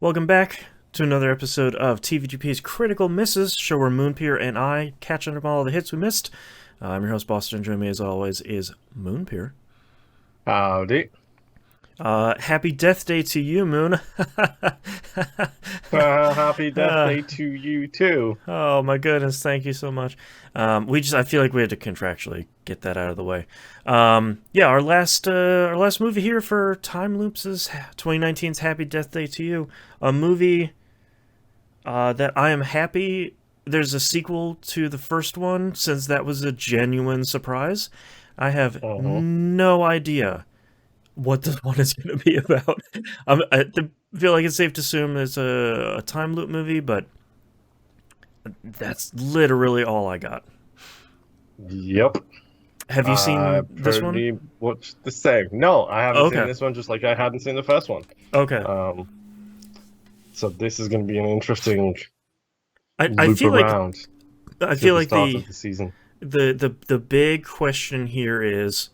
Welcome back to another episode of TVGP's Critical Misses, show where Moonpier and I catch up on all the hits we missed. I'm your host, Boston, and joining me as always is Moonpier. Howdy. Happy Death Day to you, Moon. Happy Death uh, Day to you too. oh my goodness, thank you so much. I feel like we had to contractually get that out of the way. Yeah, our last movie here for Time Loops is 2019's Happy Death Day to You, a movie that I am happy there's a sequel to the first one, since that was a genuine surprise. I have Uh-huh. no idea what this one is going to be about. I feel like it's safe to assume it's a time loop movie, but that's literally all I got. Yep. Have you I seen this one? pretty much the same. No, I haven't seen Okay. this one, just like I hadn't seen the first one. Okay. Um, so this is going to be an interesting I loop feel like around I to feel the like start the of the season. the big question here is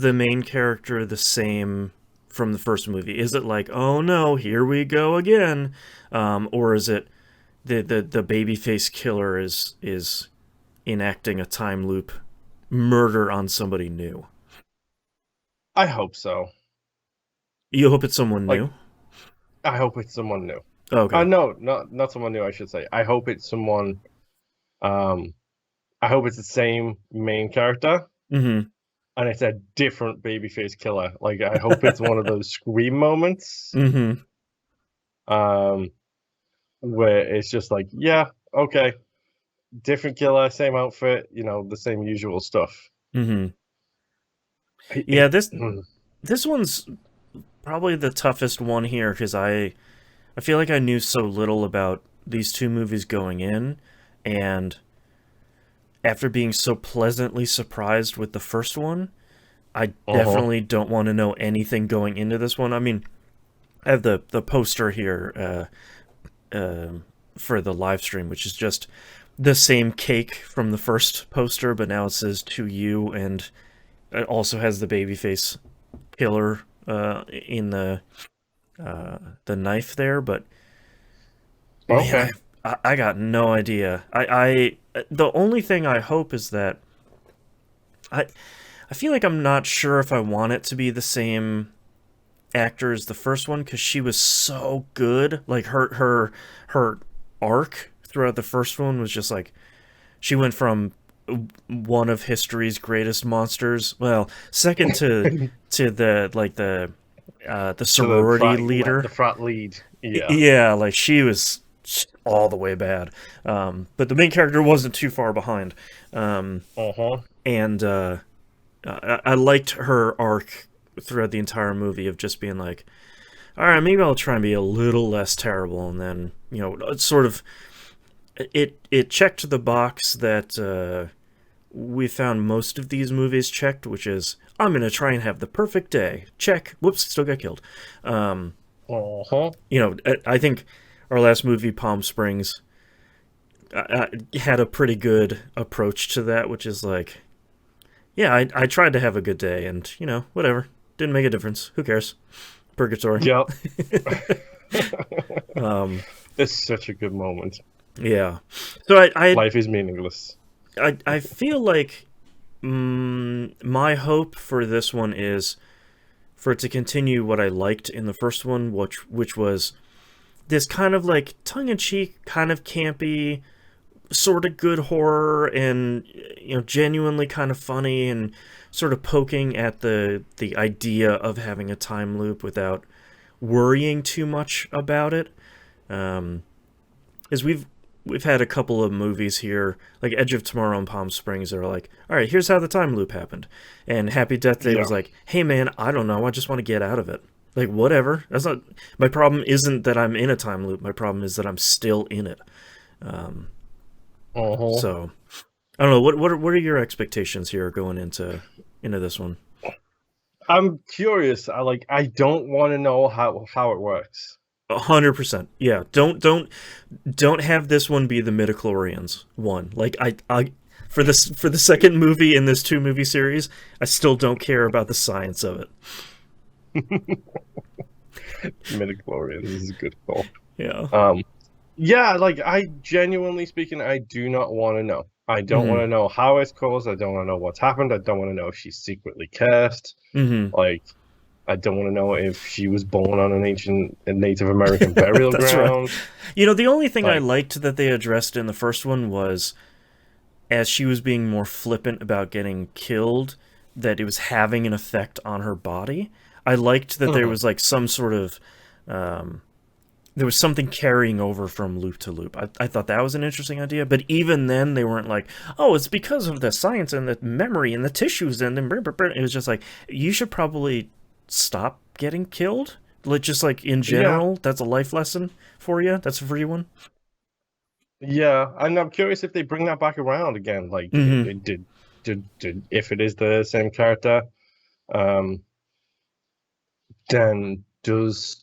the main character the same from the first movie? Is it like, oh no, here we go again, or is it the babyface killer is enacting a time loop murder on somebody new? I hope so. You hope it's someone Like, new. I hope it's someone new. Okay. No, not someone new, I should say. I hope it's someone. Um, I hope it's the same main character, Mm-hmm. and it's a different babyface killer. Like, I hope it's one of those scream moments, Mm-hmm. um, where it's just like, yeah, okay, different killer, same outfit, the same usual stuff. Mm-hmm. It, Yeah, it, this one's probably the toughest one here because I feel like I knew so little about these two movies going in, and after being so pleasantly surprised with the first one, I uh-huh. definitely don't want to know anything going into this one. I mean, I have the poster here for the live stream, which is just the same cake from the first poster, but now it says "to you," and it also has the babyface killer in the knife there. But man, Okay. I got no idea. The only thing I hope is that I I feel like I'm not sure if I want it to be the same actor as the first one because she was so good. Like her arc throughout the first one was just like she went from one of history's greatest monsters, well, second to the To the sorority leader. frat lead. Yeah. Yeah, like she was all the way bad. But the main character wasn't too far behind. Um, Uh-huh. and I liked her arc throughout the entire movie of just being like, all right, maybe I'll try and be a little less terrible, and then it's sort of it checked the box that we found most of these movies checked, which is I'm gonna try and have the perfect day. Check. Whoops, still got killed. Um, Uh-huh. I think our last movie, Palm Springs, had a pretty good approach to that, which is like, yeah, I tried to have a good day, and whatever, didn't make a difference. Who cares? Purgatory. Yep. Um, It's such a good moment. yeah. So Life is meaningless. I feel like my hope for this one is for it to continue what I liked in the first one, which was this kind of like tongue in cheek, kind of campy, sort of good horror, and genuinely kind of funny, and sort of poking at the idea of having a time loop without worrying too much about it. Um, is we've had a couple of movies here, like Edge of Tomorrow and Palm Springs, that are like, all right, here's how the time loop happened, and Happy Death Day Yeah. was like, hey man, I don't know, I just want to get out of it. Like whatever. That's not my problem. Isn't that I'm in a time loop. My problem is that I'm still in it. Um, Uh-huh. so I don't know. What are your expectations here going into this one? I'm curious. I don't want to know how it works. 100%. Yeah. Don't have this one be the midichlorians one. Like I for the second movie in this two movie series, I still don't care about the science of it. Midichlorians is a good call. Yeah. Yeah, like I genuinely speaking, I do not want to know. I don't want to know how it's caused. I don't want to know what's happened. I don't want to know if she's secretly cursed. Like, I don't want to know if she was born on an ancient Native American burial That's right. ground. You know, the only thing I Like, liked that they addressed in the first one was as she was being more flippant about getting killed, that it was having an effect on her body. I liked that there was like some sort of there was something carrying over from loop to loop. I thought that was an interesting idea, but even then they weren't like, oh, it's because of the science and the memory and the tissues and then it was just like, you should probably stop getting killed. Like, just like in general, yeah, that's a life lesson for you. That's a free one. yeah, and I'm curious if they bring that back around again. Like, it did if it is the same character, um, then does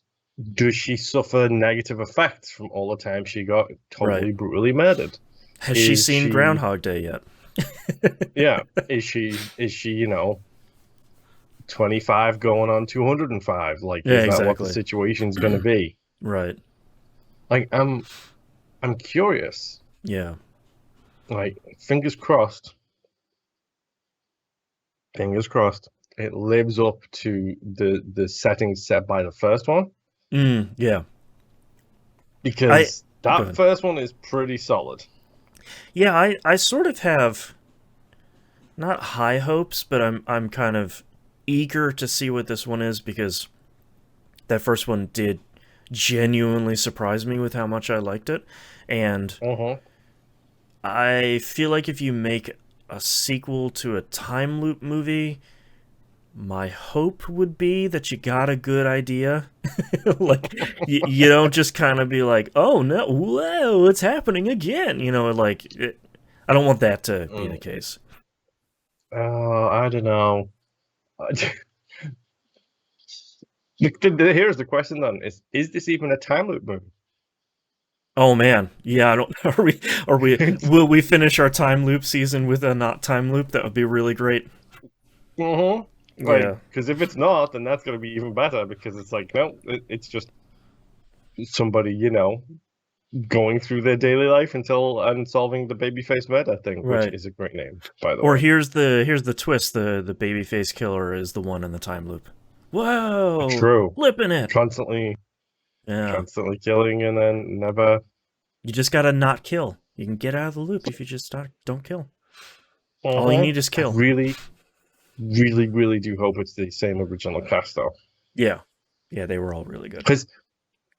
she suffer negative effects from all the time she got totally Right. brutally murdered? Has she Is seen she, Groundhog Day yet? yeah, is she, 25 going on 205? Like, Yeah, is that what the exactly. situation's going to be? Right. Like, I'm curious. Yeah. Like, fingers crossed, it lives up to the settings set by the first one, Yeah. I because Go that ahead. first one is pretty solid. Yeah, I sort of have not high hopes, but I'm kind of eager to see what this one is because that first one did genuinely surprise me with how much I liked it. And Uh-huh. I feel like if you make a sequel to a time loop movie, my hope would be that you got a good idea. Like, you don't just kind of be like, oh no, whoa, it's happening again. I don't want that to be the Mm. case. I don't know. Here's the question then: is this even a time loop movie? Oh man, yeah. I don't. Will we finish our time loop season with a not time loop? That would be really great. Mm-hmm. Like, Yeah. because if it's not, then that's gonna be even better. Because it's like, no, it's just somebody, going through their daily life until and solving the babyface murder thing, which Right. is a great name, by the Or way. here's the twist. The babyface killer is the one in the time loop. Whoa, True. flipping it. Constantly, Yeah. constantly killing and then never. You just gotta not kill. You can get out of the loop if you just don't kill. All you Uh-huh. need is I kill. really, really, really do hope it's the same original cast though, Yeah. Yeah, they were all really good. because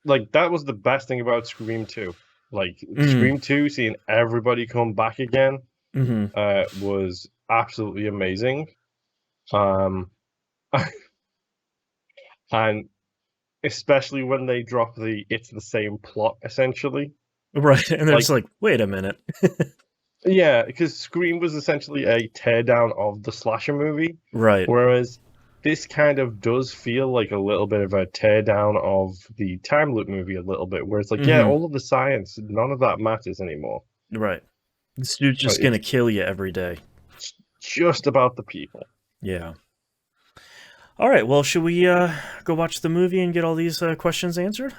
like that was the best thing about Scream 2. Like Mm. Scream 2, seeing everybody come back again, Mm-hmm. was absolutely amazing. Um, and especially when they drop it's the same plot essentially. Right. And they're just Like, like, wait a minute. yeah, because Scream was essentially a teardown of the slasher movie, Right. whereas this kind of does feel like a little bit of a teardown of the time loop movie a little bit, where it's like, yeah, Mm-hmm. all of the science, none of that matters anymore. Right. This dude's just It's gonna kill you every day. just about the people. Yeah. All right. Well, should we go watch the movie and get all these questions answered?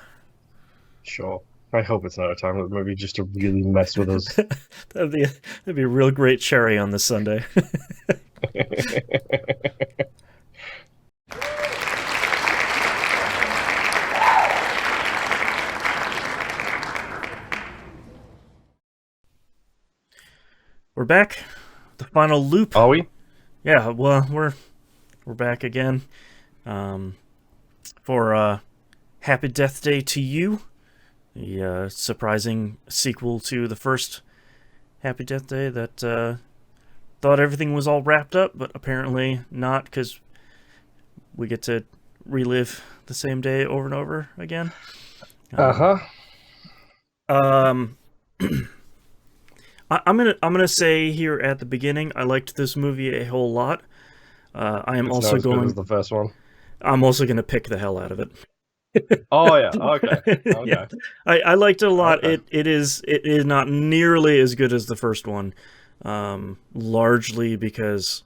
Sure. I hope it's not a time loop movie just to really mess with us. That'd be a real great cherry on this Sunday. We're back. The final loop. Are we? Yeah. Well, we're back again. Um, for Happy Death Day to You, the surprising sequel to the first Happy Death Day that thought everything was all wrapped up, but apparently not, because we get to relive the same day over and over again. Uh-huh. Um, I'm gonna say here at the beginning, I liked this movie a whole lot. I am It's not also as good as going. the first one. I'm also gonna pick the hell out of it. Oh yeah, okay. Yeah, Okay. I liked it a lot. Okay. It is not nearly as good as the first one, largely because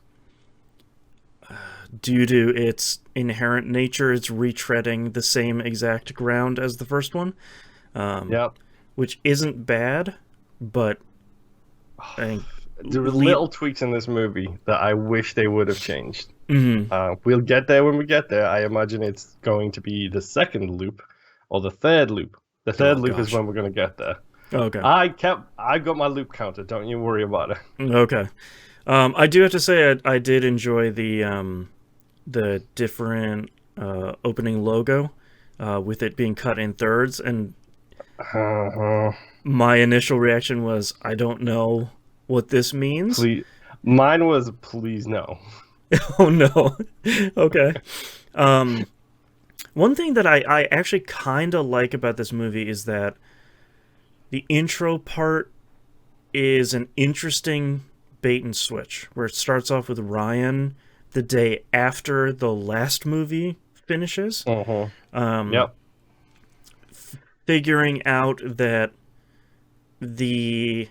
due to its inherent nature, it's retreading the same exact ground as the first one. Yep. Which isn't bad, but there were little tweaks in this movie that I wish they would have changed. We'll get there when we get there. I imagine it's going to be the second loop or the third loop. The third loop is when we're going to get there. Okay. I got my loop counter. Don't you worry about it. Okay. I do have to say I did enjoy the different opening logo with it being cut in thirds, and my initial reaction was, I don't know what this means. Please. Mine was, please no. Oh no. Okay. One thing that I actually kind of like about this movie is that the intro part is an interesting bait and switch, where it starts off with Ryan the day after the last movie finishes. Yep. Figuring out that the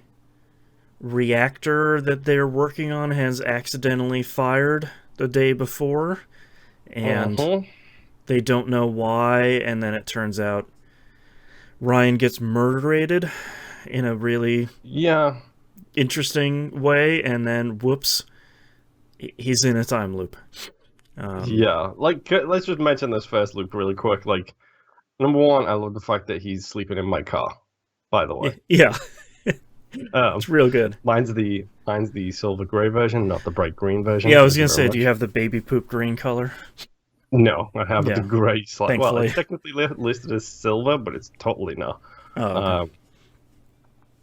reactor that they're working on has accidentally fired the day before, and they don't know why, and then it turns out Ryan gets murdered in a really interesting way, and then whoops, he's in a time loop. Like, let's just mention this first loop really quick. Like, number one, I love the fact that he's sleeping in my car, by the way. Yeah. It's real good. Mine's the silver gray version, not the bright green version. Yeah, I was gonna say, do you have the baby poop green color? No, I have the gray. Thankfully. Well, it's technically listed as silver, but it's totally not. Oh, okay.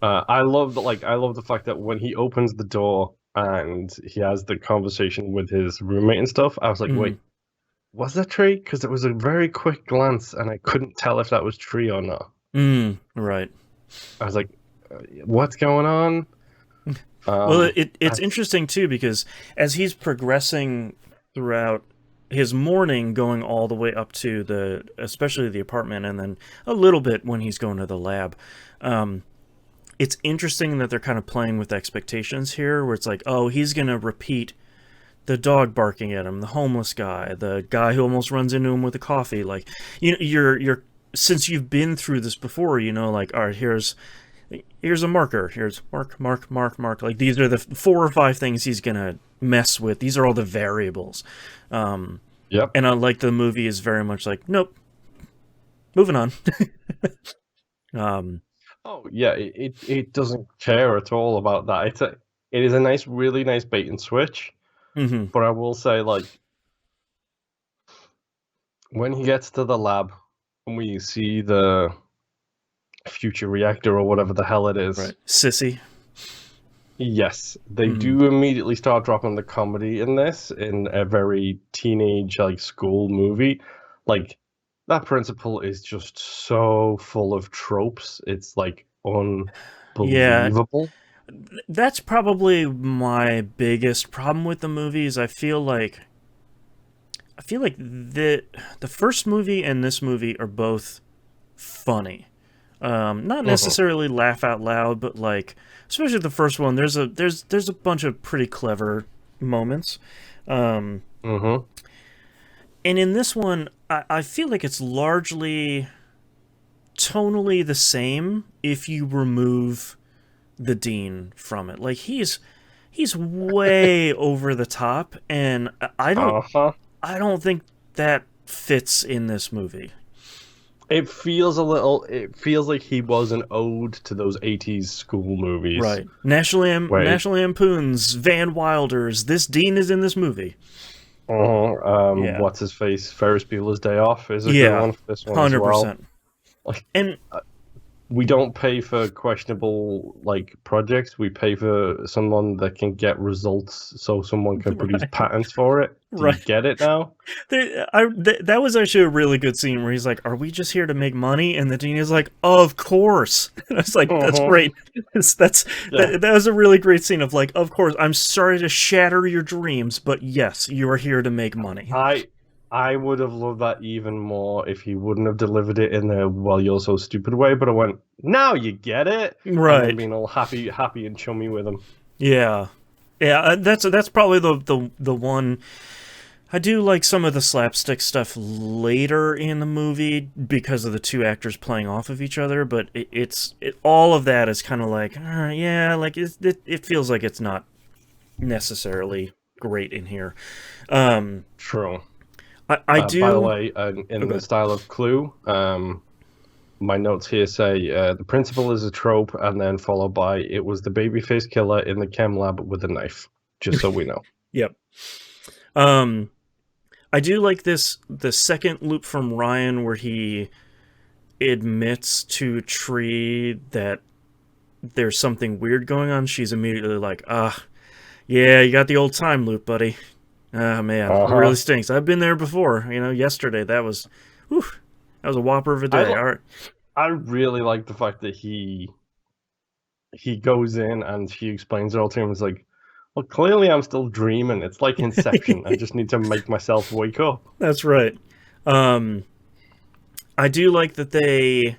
I love the fact that when he opens the door and he has the conversation with his roommate and stuff, I was like, wait, was that Tree? Because it was a very quick glance, and I couldn't tell if that was Tree or not. Right. I was like, what's going on? Well, it's interesting, too, because as he's progressing throughout his morning, going all the way up to especially the apartment, and then a little bit when he's going to the lab, it's interesting that they're kind of playing with expectations here, where it's like, oh, he's going to repeat the dog barking at him, the homeless guy, the guy who almost runs into him with a coffee. Like, you're since you've been through this before, like, all right, here's a marker. Here's mark. Like, these are the 4 or 5 things he's going to mess with. These are all the variables. Yep. And unlike the movie is very much like, nope, moving on. Oh, yeah, it doesn't care at all about that. It is a really nice bait and switch. But I will say, like, when he gets to the lab and we see the future reactor or whatever the hell it is. Right. Sissy. Yes, they do immediately start dropping the comedy in this, in a very teenage, like, school movie. Like, that principal is just so full of tropes. It's, like, unbelievable. Yeah. That's probably my biggest problem with the movie, is I feel like the first movie and this movie are both funny. Not necessarily laugh out loud, but, like, especially the first one, there's a bunch of pretty clever moments. And in this one, I feel like it's largely tonally the same if you remove the Dean from it. Like, he's way over the top, and I don't think that fits in this movie. It feels like he was an ode to those 80s school movies. Right. National Lampoon's, Van Wilder's, this Dean is in this movie. What's his face? Ferris Bueller's Day Off is a good one for this one 100%. As well. And we don't pay for questionable, like, projects. We pay for someone that can get results, so someone can produce patents for it. Do you get it now? That was actually a really good scene where he's like, "Are we just here to make money?" And the Dean is like, "Of course." And I was like, "That's great." That was a really great scene of, like, of course. I'm sorry to shatter your dreams, but yes, you are here to make money. I would have loved that even more if he wouldn't have delivered it in the "well, you're so stupid" way, but I went, "Now you get it," right? And being all happy and chummy with him. Yeah. That's probably the one I do like some of the slapstick stuff later in the movie because of the two actors playing off of each other, but all of that is kind of like, yeah, like it feels like it's not necessarily great in here. True. I do. By the way, in the style of Clue, my notes here say the principal is a trope, and then followed by it was the babyface killer in the chem lab with a knife. Just so we know. Yep. I do like the second loop from Ryan where he admits to Tree that there's something weird going on. She's immediately like, yeah, you got the old time loop, buddy. Ah, man, it really stinks. I've been there before. Yesterday that was a whopper of a day. All right. I really like the fact that he goes in and she explains it all to him. It's like, well, clearly I'm still dreaming. It's like Inception. I just need to make myself wake up. That's right. I do like that they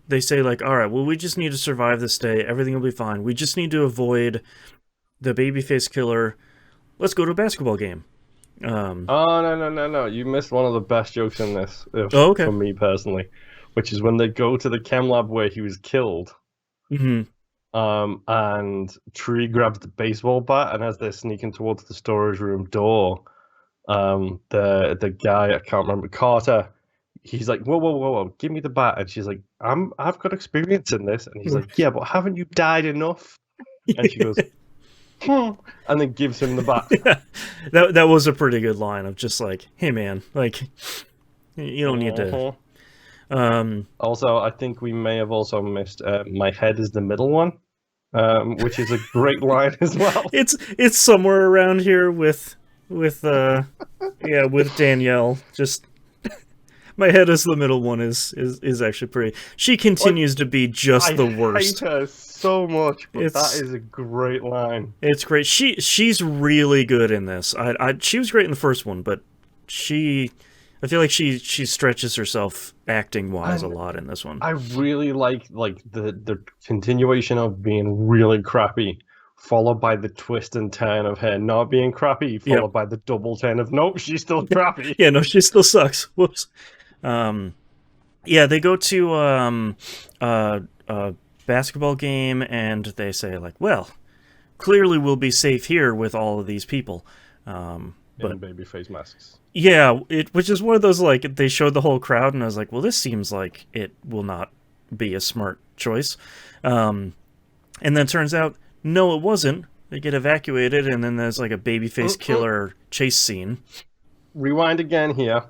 they say like, all right, well, we just need to survive this day. Everything will be fine. We just need to avoid the babyface killer. Let's go to a basketball game. No. You missed one of the best jokes in this, okay. for me personally, which is when they go to the chem lab where he was killed. Mm-hmm. And Tree grabs the baseball bat, and as they're sneaking towards the storage room door, the guy, I can't remember, Carter, he's like, whoa, give me the bat. And she's like, I've got experience in this. And he's like, yeah, but haven't you died enough? And she goes, and then gives him the bat. Yeah, that was a pretty good line of just like, hey man, like, you don't need to. Also, I think we may have also missed my head is the middle one, which is a great line as well. It's somewhere around here with Danielle. Just my head is the middle one is actually pretty. She continues to be just the worst. I hate her so much, but that is a great line. It's great. She's really good in this. She was great in the first one, but I feel like she stretches herself acting wise a lot in this one. I really like the continuation of being really crappy, followed by the twist and turn of her not being crappy, followed by the double turn of nope, she's still crappy. Yeah, no, she still sucks. Whoops. They go to a basketball game and they say like, well, clearly we'll be safe here with all of these people. But babyface masks. Yeah, which is one of those, like, they showed the whole crowd, and I was like, well, this seems like it will not be a smart choice. And then it turns out, no, it wasn't. They get evacuated, and then there's, like, a babyface killer chase scene. Rewind again here,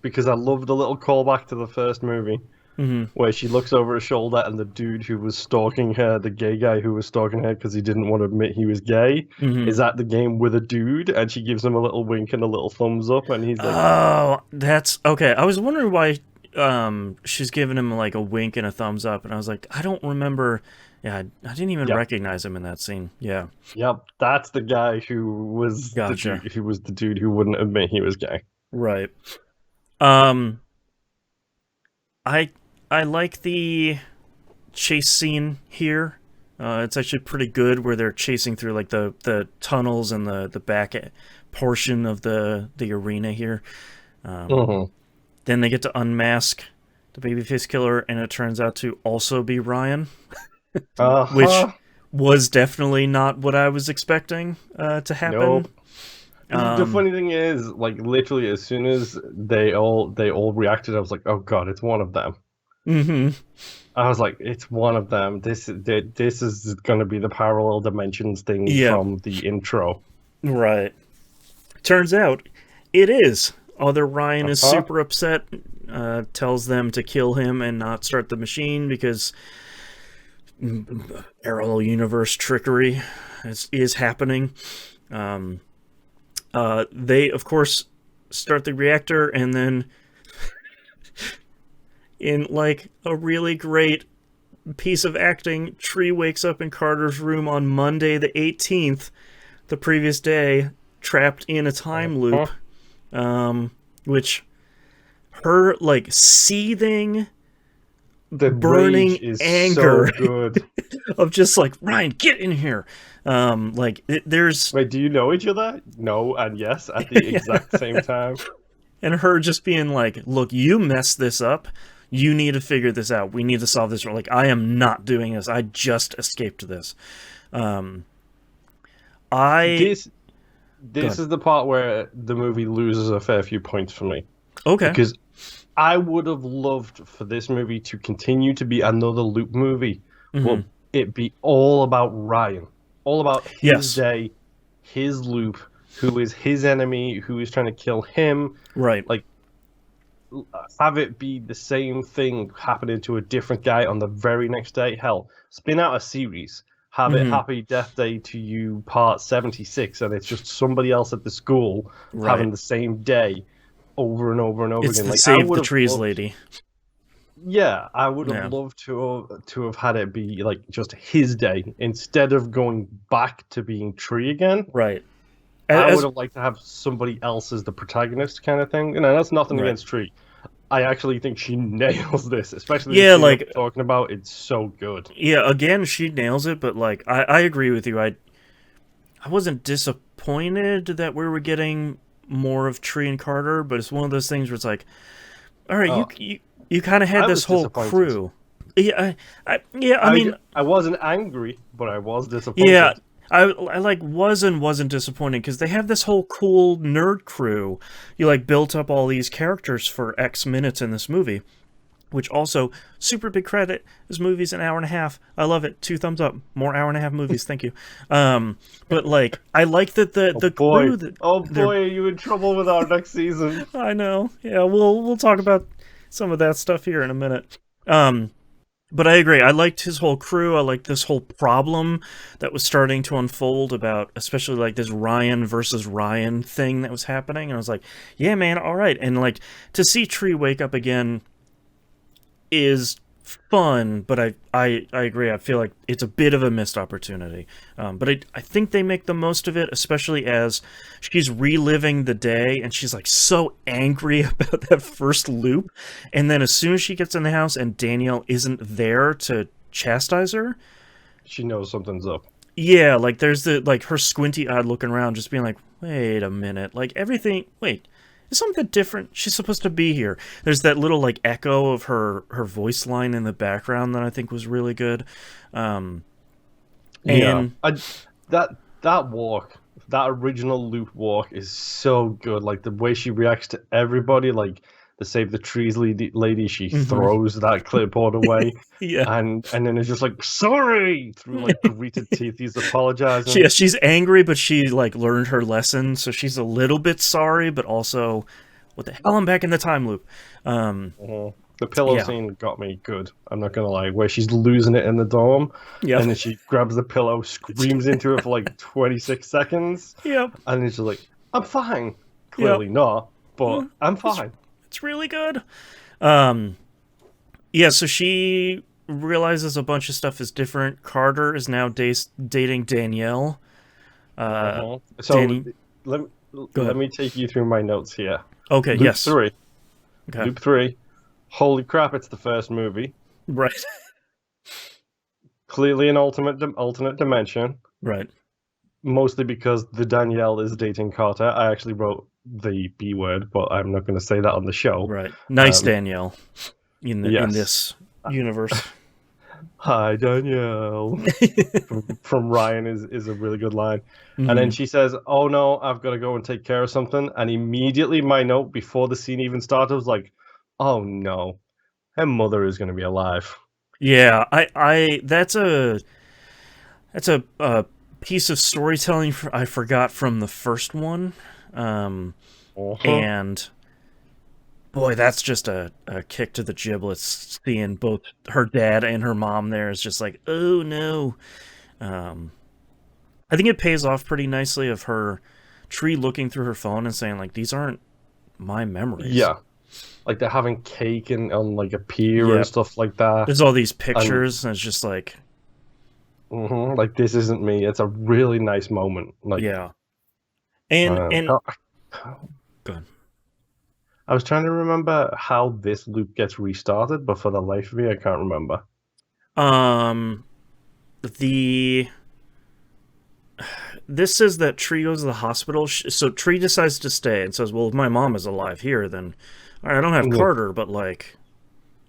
because I love the little callback to the first movie. Where she looks over her shoulder and the dude who was stalking her, the gay guy who was stalking her because he didn't want to admit he was gay, is at the game with a dude, and she gives him a little wink and a little thumbs up, and he's like, oh, that's okay. I was wondering why she's giving him like a wink and a thumbs up, and I was like, I don't remember. Yeah, I didn't even recognize him in that scene. Yeah. Yep, that's the guy who was the dude who wouldn't admit he was gay. Right. I like the chase scene here. It's actually pretty good where they're chasing through like the tunnels and the back portion of the arena here. Then they get to unmask the babyface killer, and it turns out to also be Ryan, which was definitely not what I was expecting to happen. Nope. The funny thing is, like, literally as soon as they all reacted, I was like, oh god, it's one of them. I was like, it's one of them. This is going to be the parallel dimensions thing from the intro. Right. Turns out it is. Other Ryan is super upset, tells them to kill him and not start the machine because parallel universe trickery is happening. They, of course, start the reactor, and then in like a really great piece of acting, Tree wakes up in Carter's room on Monday the 18th, the previous day, trapped in a time loop, which her like seething The burning rage is anger so good. of just like, Ryan, get in here. There's Wait, do you know each other? No and yes at the exact same time. and her just being like, look, you messed this up. You need to figure this out. We need to solve this. Like, I am not doing this. I just escaped this. This is the part where the movie loses a fair few points for me. Okay. Because I would have loved for this movie to continue to be another Loop movie, but it be all about Ryan, all about his day, his Loop, who is his enemy, who is trying to kill him. Right. Like, have it be the same thing happening to a different guy on the very next day. Hell, spin out a series. Have it Happy Death Day to You Part 76, and it's just somebody else at the school having the same day over and over and over again. It's the like, Save the Trees lady. Yeah, I would have loved to have had it be like just his day instead of going back to being Tree again. Right. I would have liked to have somebody else as the protagonist kind of thing. You know, that's nothing against Tree. I actually think she nails this, especially the scene I'm talking about. It's so good. Yeah, again, she nails it, but like I agree with you. I wasn't disappointed that we were getting more of Tree and Carter, but it's one of those things where it's like, all right, you kind of had this whole crew. Yeah, I mean, I wasn't angry, but I was disappointed. Yeah, I like wasn't disappointed because they have this whole cool nerd crew. You like built up all these characters for X minutes in this movie, which also super big credit. This movie's an hour and a half. I love it. 2 thumbs up. More hour and a half movies. Thank you. But like I like that the crew. Are you in trouble with our next season? I know. Yeah, we'll talk about some of that stuff here in a minute. But I agree. I liked his whole crew. I liked this whole problem that was starting to unfold about, especially like this Ryan versus Ryan thing that was happening. And I was like, yeah, man, all right. And like to see Tree wake up again is fun, but I agree. I feel like it's a bit of a missed opportunity. But I think they make the most of it, especially as she's reliving the day and she's like so angry about that first loop. And then as soon as she gets in the house and Danielle isn't there to chastise her, she knows something's up. Yeah, like there's the like her squinty-eyed looking around just being like, wait a minute, like everything, wait, is something different? She's supposed to be here. There's that little like echo of her voice line in the background that I think was really good. That walk, that original Loop walk is so good. Like the way she reacts to everybody, like the Save the Trees lady, she throws that clipboard away. And then it's just like, sorry, through like gritted teeth, he's apologizing. She's angry, but she like learned her lesson, so she's a little bit sorry, but also, what the hell, I'm back in the time loop. The pillow scene got me good, I'm not gonna lie, where she's losing it in the dorm, and then she grabs the pillow, screams into it for like 26 seconds, and then she's like, I'm fine. Clearly not, but I'm fine. It's really good. So she realizes a bunch of stuff is different. Carter is now dating Danielle. So let me take you through my notes here. Okay, Loop 3. Okay. Loop 3. Holy crap, it's the first movie. Right. Clearly an alternate dimension. Right. Mostly because the Danielle is dating Carter. I actually wrote the B word, but I'm not going to say that on the show. Right. Nice Danielle in this universe. Hi, Danielle. from Ryan is a really good line. And then she says, oh no, I've got to go and take care of something. And immediately my note before the scene even started was like, oh no, her mother is going to be alive. Yeah, that's a piece of storytelling I forgot from the first one. And boy, that's just a kick to the giblets, seeing both her dad and her mom there is just like, oh no. I think it pays off pretty nicely of her Tree looking through her phone and saying like, these aren't my memories. Yeah. Like they're having cake on like a pier and stuff like that. There's all these pictures and it's just like, like this isn't me. It's a really nice moment. Like and go ahead. I was trying to remember how this loop gets restarted, but for the life of me, I can't remember. Um, the this says that Tree goes to the hospital. So Tree decides to stay and says, "Well, if my mom is alive here, then I don't have Yeah. Carter, but like,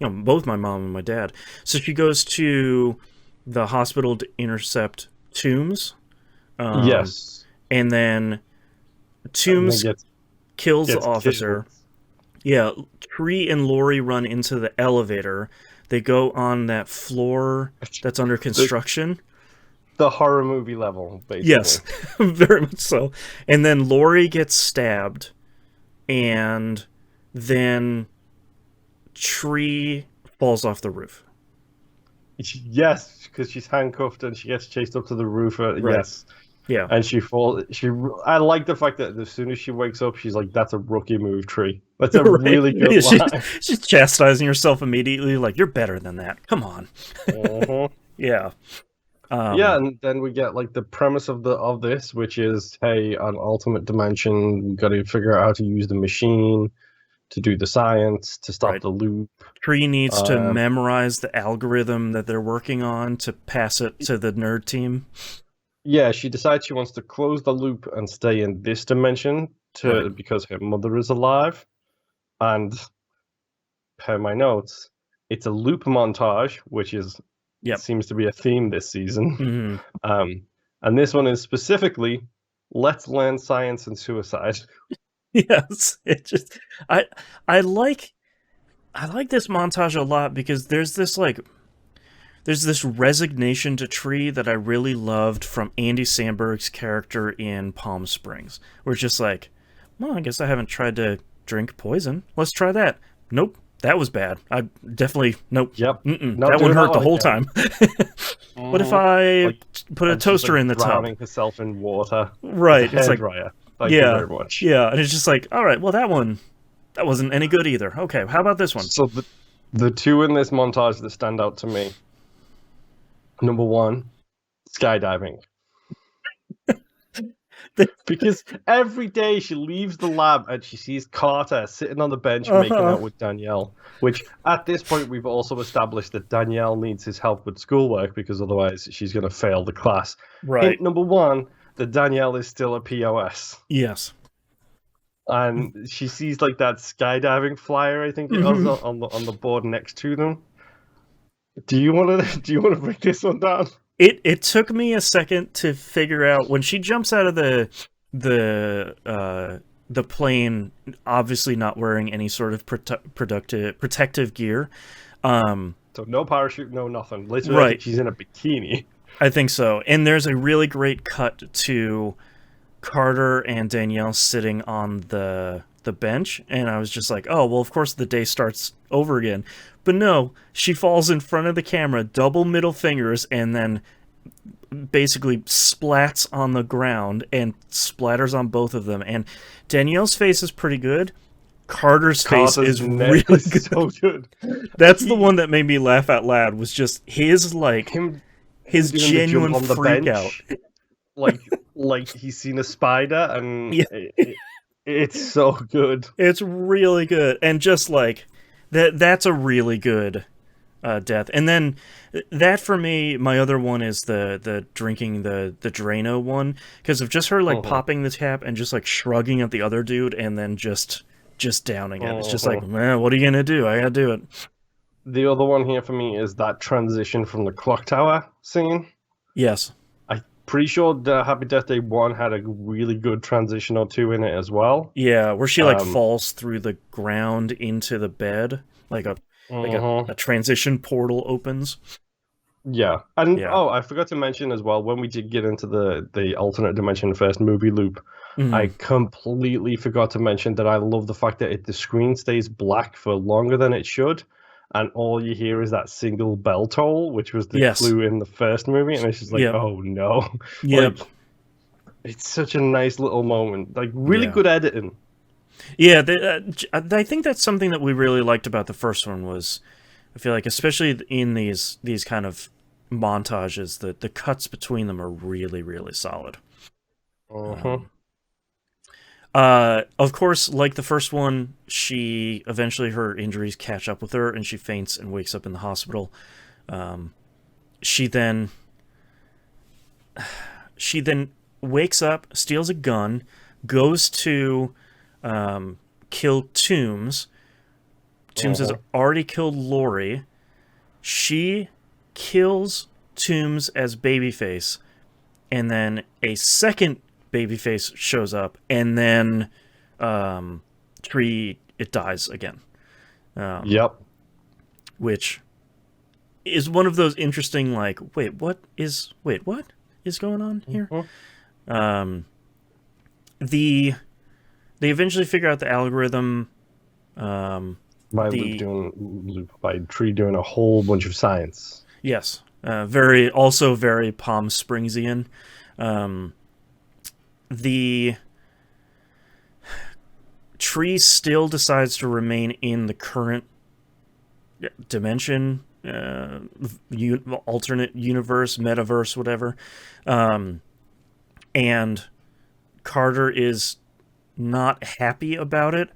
both my mom and my dad." So she goes to the hospital to intercept Toombs, um, Yes. and then And then Toombs gets kills the gets officer. killed. Yeah, Tree and Lori run into the elevator. They go on that floor that's under The construction. the horror movie level, Yes, basically. very much so. And then Lori gets stabbed, and then Tree falls off the roof. Yes, because she's handcuffed and she gets chased up to the roof. Right. Yes, Yeah. and she falls. I like the fact that as soon as she wakes up, she's like, "That's a rookie move, Tree." That's a Right. really good She's, line. she's chastising herself immediately, like, you're better than that. Come on. Uh-huh. Yeah. Yeah, Um, and then we get like the premise of this, which is, hey, an alternate dimension, we got to figure out how to use the machine to do the science to stop right. the loop. Tree needs to Um, memorize the algorithm that they're working on to pass it to the nerd team. yeah, she decides she wants to close the loop and stay in this dimension Right. because her mother is alive. And per my notes, it's a loop montage, which is Yep. seems to be a theme this season. Hmm. Um, and this one is specifically, let's learn science and suicide. Yes. It just I I like I like this montage a lot because there's this resignation to Tree that I really loved from Andy Samberg's character in Palm Springs. Where it's just like, well, I guess I haven't tried to drink poison. Let's try that. Nope, that was bad. I definitely nope. Yep, not That one doing that hurt the one whole again. time. What if Mhm. I Like, put a and she's toaster like in the tub? drowning herself in water with a Right. It's like, hairdryer. Thank you yeah, very much. yeah, and it's just like, all right, well, that wasn't any good either. Okay, how about this one? So the two in this montage that stand out to me. Number one, skydiving. Because every day she leaves the lab and she sees Carter sitting on the bench Uh making huh. out with Danielle. Which at this point we've also established that Danielle needs his help with schoolwork because otherwise she's going to fail the class. Right. Hint number one, that Danielle is still a POS. Yes. And she sees like that skydiving flyer, I think it was, Hmm. on the board next to them. Do you want to break this one down? It took me a second to figure out when she jumps out of the plane, obviously not wearing any sort of protective gear. Um, So no parachute, no nothing. Literally, I think right. she's in a bikini. I think so. And there's a really great cut to Carter and Danielle sitting on the bench, and I was just like, oh well, of course the day starts over again. But no, she falls in front of the camera, double middle fingers, and then basically splats on the ground and splatters on both of them. And Danielle's face is pretty good. Carter's face Carter's is neck really is good. so good. That's the one that made me laugh out loud. Was just his Him his doing the jump genuine on the freak out. bench, like he's seen a spider, and Yeah, it's so good. it's really good, and just like that's a really good death. And then that for me, my other one is the drinking the Drano one because of just her like Uh-huh. popping the tap and just like shrugging at the other dude and then just downing it. It's just like, Uh-huh. man, what are you gonna do? I gotta do it. The other one here for me is that transition from the clock tower scene. Yes. I'm pretty sure the Happy Death Day 1 had a really good transition or two in it as well. Yeah, where she like Um, falls through the ground into the bed, like uh-huh. a transition portal opens. Yeah, and Yeah. oh, I forgot to mention as well when we did get into the alternate dimension first movie loop, I Hmm. completely forgot to mention that I love the fact that the screen stays black for longer than it should, and all you hear is that single bell toll, which was the Yes. clue in the first movie, and it's just like, Yep. oh no, like Yep. it's such a nice little moment, like really Yeah. good editing. Yeah, I think that's something that we really liked about the first one was I feel like especially in these kind of montages the cuts between them are really really solid. Uh-huh. Um, Of course, like the first one, she eventually her injuries catch up with her, and she faints and wakes up in the hospital. She then wakes up, steals a gun, goes to kill Toombs. Toombs has already killed Lori. She kills Toombs as Babyface, and then a second Babyface shows up, and then Tree, it dies again. Yep. Which is one of those interesting, like, what is going on here? They eventually figure out the algorithm. By Tree doing a whole bunch of science. Yes. Very Palm Springsian. The Tree still decides to remain in the current dimension, alternate universe, metaverse, whatever. And Carter is not happy about it.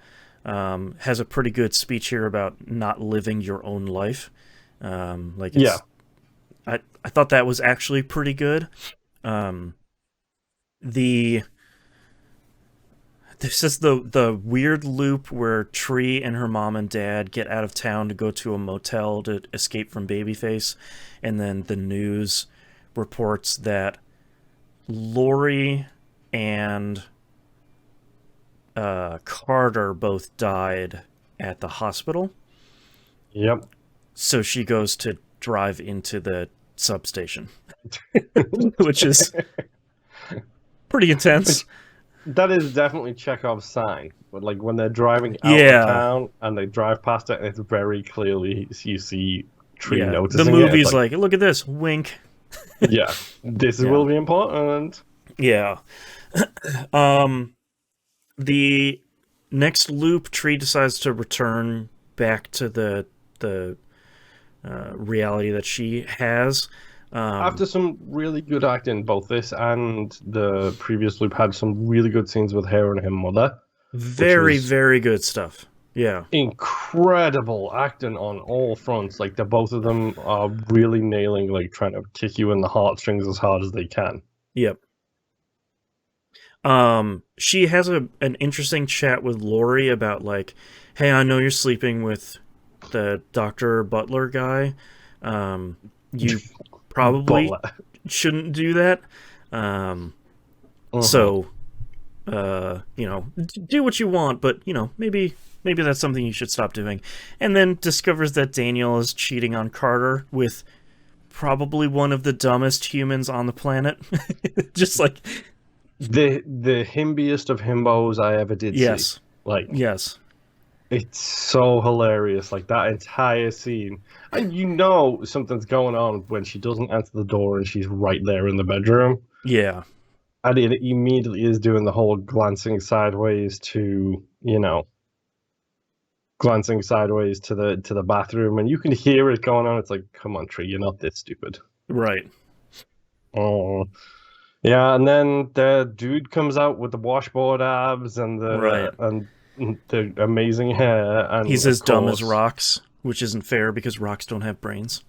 Has a pretty good speech here about not living your own life. I thought that was actually pretty good. This is the weird loop where Tree and her mom and dad get out of town to go to a motel to escape from Babyface, and then the news reports that Lori and Carter both died at the hospital. Yep. So she goes to drive into the substation, which is pretty intense. That is definitely Chekhov's sign. But like when they're driving out of town and they drive past it, and it's very clearly you see Tree noticing the movie's it. Like, look at this, wink. Yeah, this will be important. Yeah. The next loop, Tree decides to return back to the reality that she has. After some really good acting, both this and the previous loop had some really good scenes with her and her mother. Very, very good stuff. Yeah. Incredible acting on all fronts. Like, the both of them are really nailing, like, trying to kick you in the heartstrings as hard as they can. Yep. She has an interesting chat with Lori about, like, hey, I know you're sleeping with the Dr. Butler guy. You probably shouldn't do that. So, do what you want, but, maybe that's something you should stop doing. And then discovers that Daniel is cheating on Carter with probably one of the dumbest humans on the planet. Just like the himbiest of himbos I ever did see. Yes. It's so hilarious, like that entire scene. And something's going on when she doesn't answer the door and she's right there in the bedroom. Yeah. And it immediately is doing the whole glancing sideways to the bathroom, and you can hear it going on. It's like, come on, Tree, you're not this stupid. Right. Oh. Yeah, and then the dude comes out with the washboard abs and the amazing hair, and he's as dumb as rocks, which isn't fair because rocks don't have brains.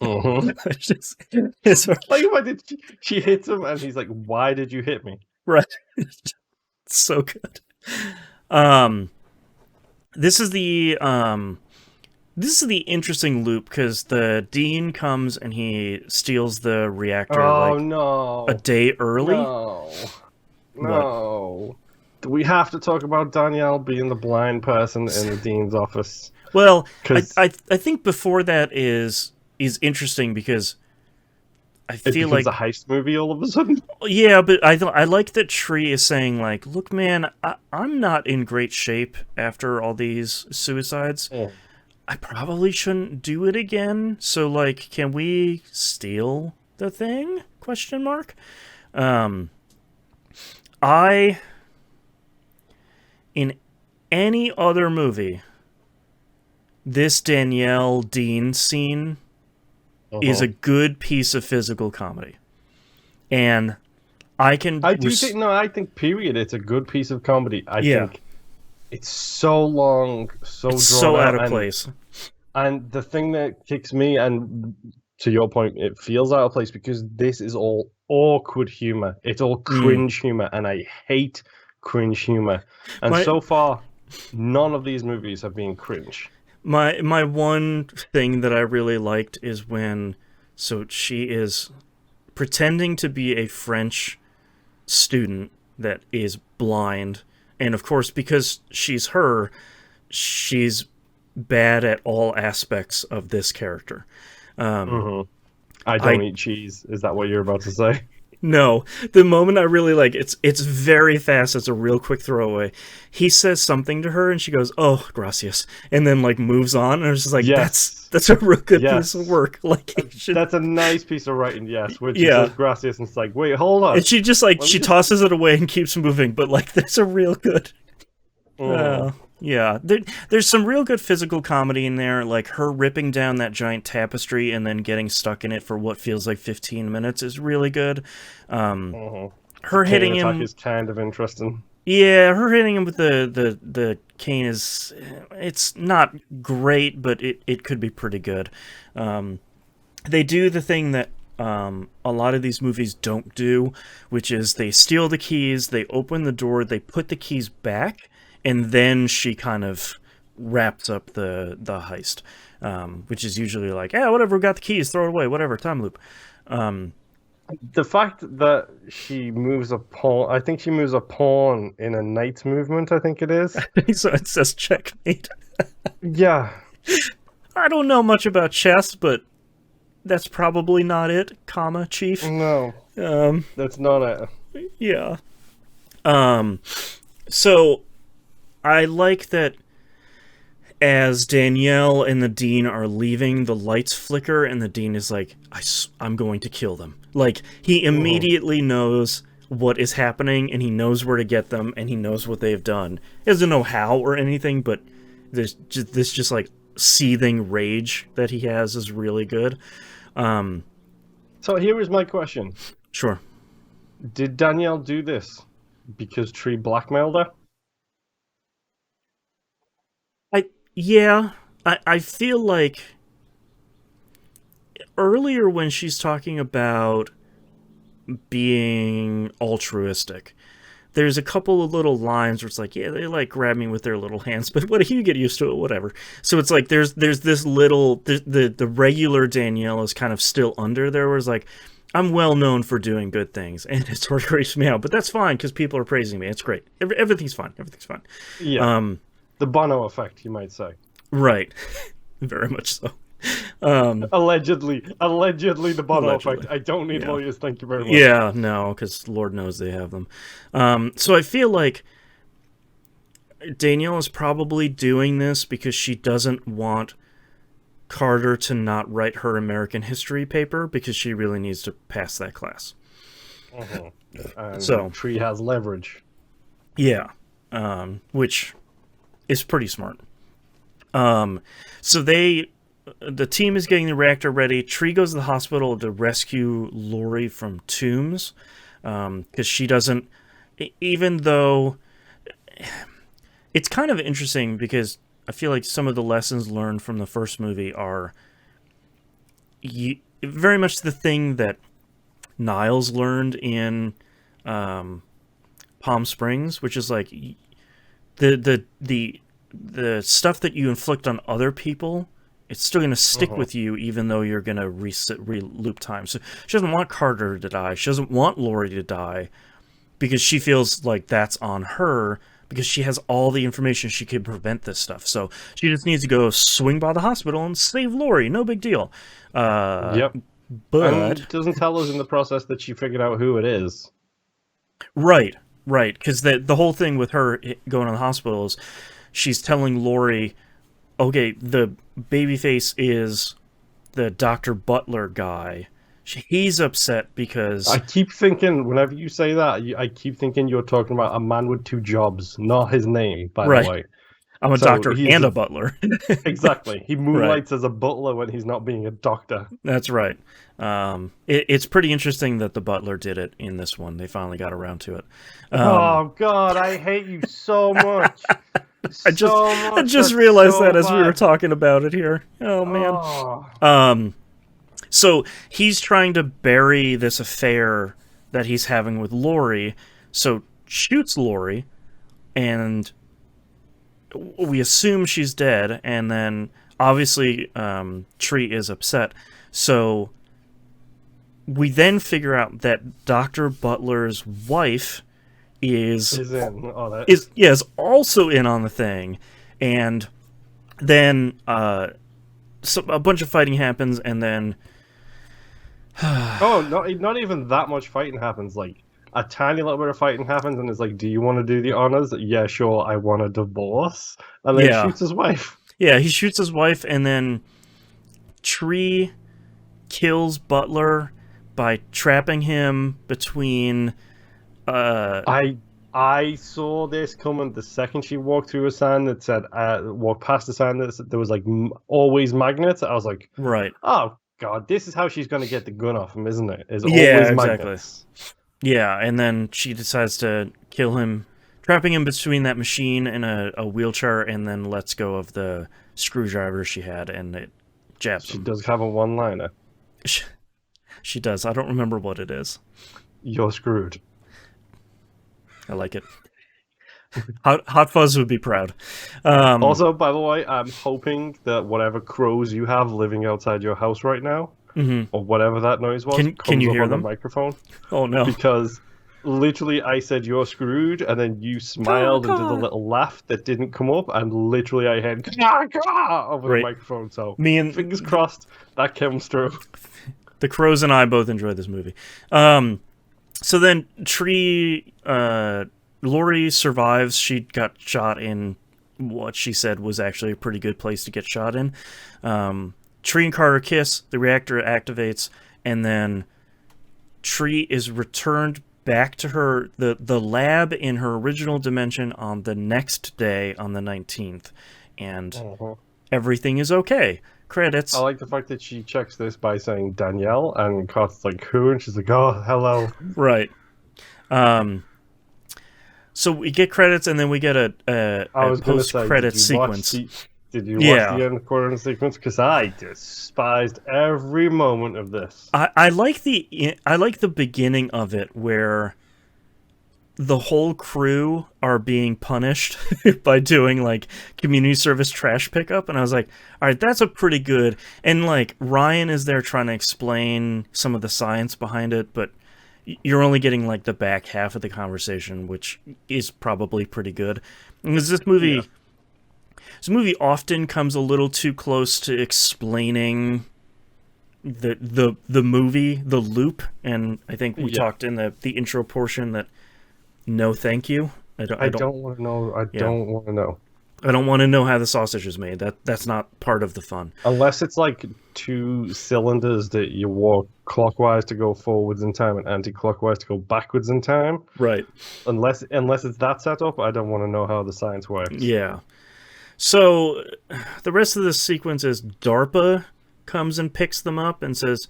She hits him and he's like, why did you hit me? Right. So good. This is the interesting loop because the Dean comes and he steals the reactor a day early. No. We have to talk about Danielle being the blind person in the Dean's office. Well, I think before that is interesting because I feel like it's a heist movie all of a sudden. Yeah, but I like that Tree is saying, like, look, man, I'm not in great shape after all these suicides. Oh. I probably shouldn't do it again. So, like, can we steal the thing? ? In any other movie, this Danielle Dean scene is a good piece of physical comedy. And I can. I do think no. I think period. It's a good piece of comedy. I Yeah, think it's so long, so it's drawn so out out, of place. and the thing that kicks me, and to your point, it feels out of place because this is all awkward humor. It's all Mm. cringe humor, and I hate cringe humor. And My so far, none of these movies have been cringe. my one thing that I really liked is when, so she is pretending to be a French student that is blind, and of course because she's her, she's bad at all aspects of this character. Um, Hmm. I don't I eat cheese. Is that what you're about to say? No, the moment I really like it's very fast. It's a real quick throwaway. He says something to her, and she goes, "Oh, gracias," and then like moves on. And I was just like, Yes. That's a real good piece of Yes. work." Like, he should, That's a nice piece of writing, yes. When she yeah. says gracias, and it's like, wait, hold on. And she just like Let me she just. tosses it away and keeps moving. But like, that's a real good. Mhm. Yeah, there's some real good physical comedy in there, like her ripping down that giant tapestry and then getting stuck in it for what feels like 15 minutes is really good. Um, Mhm. The her cane hitting attack him, is kind of interesting. yeah, her hitting him with the cane is, it's not great, but it could be pretty good. Um, they do the thing that a lot of these movies don't do, which is they steal the keys, they open the door, they put the keys back, and then she kind of wraps up the heist, which is usually like, yeah, whatever, we got the keys, throw it away, whatever, time loop. Um, The fact that she moves a pawn, I think she moves a pawn in a knight movement, I think it is. so it says checkmate. Yeah. I don't know much about chess, but that's probably not it, comma, chief. No, Um, that's not it. yeah. Um, so I like that as Danielle and the Dean are leaving, the lights flicker, and the Dean is like, I'm going to kill them. Like, he immediately knows what is happening, and he knows where to get them, and he knows what they've done. He doesn't know how or anything, but there's just, this just, like, seething rage that he has is really good. So here is my question. Sure. Did Danielle do this because Tree blackmailed her? Yeah, I feel like earlier when she's talking about being altruistic, there's a couple of little lines where it's like, yeah, they like grab me with their little hands, but what you get used to it, whatever. So it's like there's this little the regular Danielle is kind of still under there, where it's like, I'm well known for doing good things, and it sort of creeps me out, but that's fine because people are praising me. It's great. Everything's fine. Everything's fine. Yeah. The Bono effect, you might say. Right. Very much so. Allegedly the Bono Allegedly. effect. I don't need Yeah. lawyers, thank you very much. Yeah, no, because Lord knows they have them. So I feel like Danielle is probably doing this because she doesn't want Carter to not write her American history paper because she really needs to pass that class. And So- Tree has leverage. Yeah, which is pretty smart. So the team is getting the reactor ready. Tree goes to the hospital to rescue Lori from Tombs, because she doesn't, even though it's kind of interesting because I feel like some of the lessons learned from the first movie are very much the thing that Niles learned in Palm Springs, which is like the stuff that you inflict on other people, it's still going to stick with you even though you're going to re-loop time. So she doesn't want Carter to die. She doesn't want Lori to die because she feels like that's on her because she has all the information she could prevent this stuff. So she just needs to go swing by the hospital and save Lori. No big deal. Yep. But And it doesn't tell us in the process that she figured out who it is. Right, because the whole thing with her going to the hospital is she's telling Lori, okay, the babyface is the Dr. Butler guy. He's upset because... I keep thinking, whenever you say that, I keep thinking you're talking about a man with two jobs, not his name, by Right. the way. I'm a doctor and a butler. Exactly. He moonlights as a butler when he's not being a doctor. That's right. It's pretty interesting that the butler did it in this one. They finally got around to it. Oh, God, I hate you so much. I just realized that as we were talking about it here. Oh, man. Oh. So he's trying to bury this affair that he's having with Lori, so shoots Lori, and we assume she's dead, and then obviously Tree is upset. So we then figure out that Dr. Butler's wife is also in on the thing, and then a bunch of fighting happens, and then not even that much fighting happens. Like a tiny little bit of fighting happens, and it's like, do you want to do the honors? Yeah, sure. I want a divorce, and then he shoots his wife. Yeah, he shoots his wife, and then Tree kills Butler by trapping him between. I saw this coming the second she walked through a sign that said, walked past a sign that there was like always magnets. I was like, right. Oh, God, this is how she's going to get the gun off him, isn't it? Always magnets. Yeah, and then she decides to kill him, trapping him between that machine and a wheelchair, and then lets go of the screwdriver she had, and it jabs him. She does have a one-liner. She does. I don't remember what it is. You're screwed. I like it. Hot Fuzz would be proud. Also, by the way, I'm hoping that whatever crows you have living outside your house right now, or whatever that noise was, can you hear on them? The microphone. Oh, no. Because literally I said, you're screwed, and then you smiled and did a little laugh that didn't come up, and literally I heard over the microphone. So fingers crossed that comes through. The crows and I both enjoyed this movie. So then Lori survives. She got shot in what she said was actually a pretty good place to get shot in. Tree and Carter kiss, the reactor activates, and then Tree is returned back to the lab in her original dimension on the next day, on the 19th. And everything is okay. Credits. I like the fact that she checks this by saying Danielle, and Carter's like, who? And she's like, oh, hello. Right. So we get credits, and then we get a post-credit sequence. Did you watch the end credit sequence? Because I despised every moment of this. I like the beginning of it, where the whole crew are being punished by doing like community service trash pickup, and I was like, all right, that's a pretty good. And like Ryan is there trying to explain some of the science behind it, but you're only getting like the back half of the conversation, which is probably pretty good. Because this movie often comes a little too close to explaining the movie, the loop, and I think we talked in the intro portion that no thank you. I don't want to know. I don't want to know. I don't want to know how the sausage is made. That's not part of the fun. Unless it's like two cylinders that you walk clockwise to go forwards in time and anti-clockwise to go backwards in time. Right. Unless it's that setup, I don't want to know how the science works. Yeah. So the rest of the sequence is DARPA comes and picks them up and says,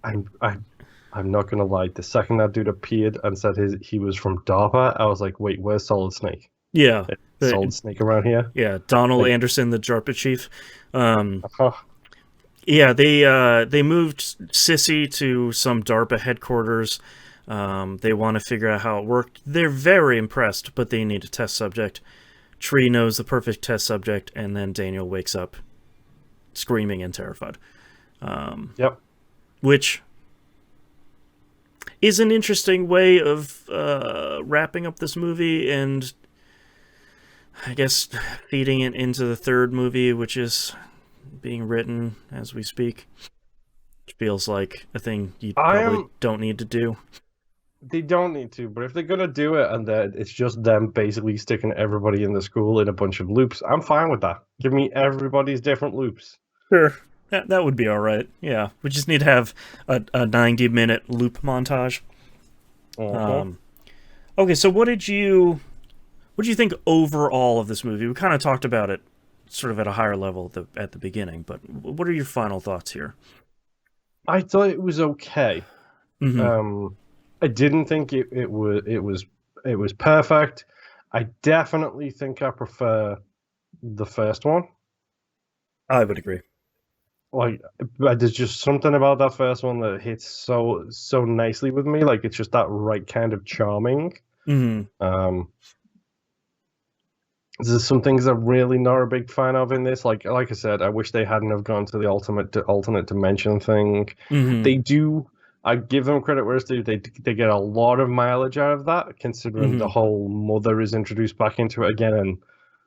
I'm not gonna lie. The second that dude appeared and said he was from DARPA, I was like, wait, where's Solid Snake? Yeah. Solid Snake around here? Yeah, Donald Anderson, the DARPA chief. Yeah, they moved Sissy to some DARPA headquarters. They want to figure out how it worked. They're very impressed, but they need a test subject. Tree knows the perfect test subject, and then Daniel wakes up screaming and terrified. Yep. Which is an interesting way of wrapping up this movie, and I guess feeding it into the third movie, which is being written as we speak. Which feels like a thing you probably don't need to do. They don't need to, but if they're going to do it and it's just them basically sticking everybody in the school in a bunch of loops, I'm fine with that. Give me everybody's different loops. Sure. That would be all right. Yeah. We just need to have a 90-minute loop montage. Okay, so what did you what do you think overall of this movie? We kind of talked about it sort of at a higher level at the beginning, but what are your final thoughts here? I thought it was okay. Mm-hmm. I didn't think it was perfect. I definitely think I prefer the first one. I would agree. Like, but there's just something about that first one that hits so nicely with me. Like, it's just that right kind of charming. Mm-hmm. There's some things I'm really not a big fan of in this. Like I said, I wish they hadn't have gone to the alternate dimension thing. Mm-hmm. They do. I give them credit where it's due. They get a lot of mileage out of that, considering the Mm-hmm. whole mother is introduced back into it again, and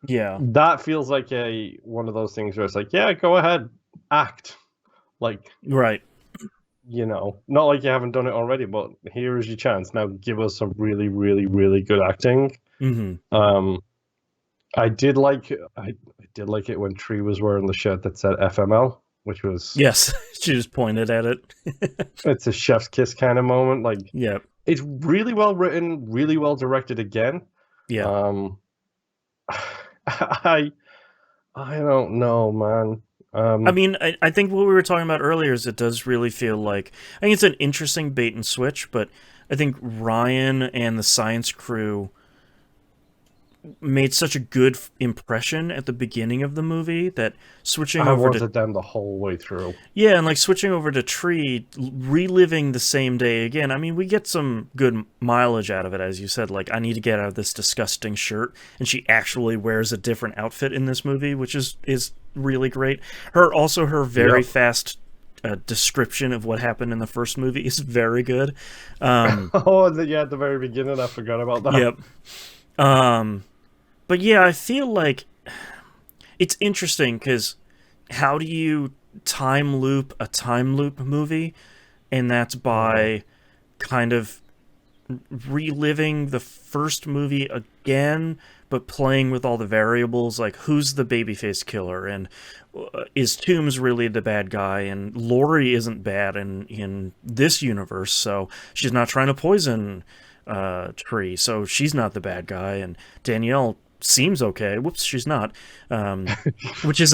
Yeah. that feels like a one of those things where it's like, yeah, go ahead, act like, Right. not like you haven't done it already, but here is your chance. Now give us some really, really, really good acting. Mm-hmm. Um, I did like it when Tree was wearing the shirt that said FML, which was Yes, she just pointed at it. it's a chef's kiss kind of moment. Like, Yeah. it's really well written, really well directed again. Yeah. Um, I I don't know, man. I mean, I think what we were talking about earlier is it does really feel like, I think it's an interesting bait and switch, but I think Ryan and the science crew made such a good impression at the beginning of the movie that switching I over to, wanted them the whole way through. yeah, and like switching over to Tree, reliving the same day again. I mean, we get some good mileage out of it, as you said. Like, I need to get out of this disgusting shirt, and she actually wears a different outfit in this movie, which is really great. Her very Yep. fast description of what happened in the first movie is very good. Yeah, at the very beginning, I forgot about that. Yep. But yeah, I feel like it's interesting because how do you time loop a time loop movie? And that's by kind of reliving the first movie again, but playing with all the variables, like who's the babyface killer, and is Toombs really the bad guy, and Laurie isn't bad in this universe, so she's not trying to poison Tree, so she's not the bad guy, and Danielle seems okay. Whoops, she's not. Which is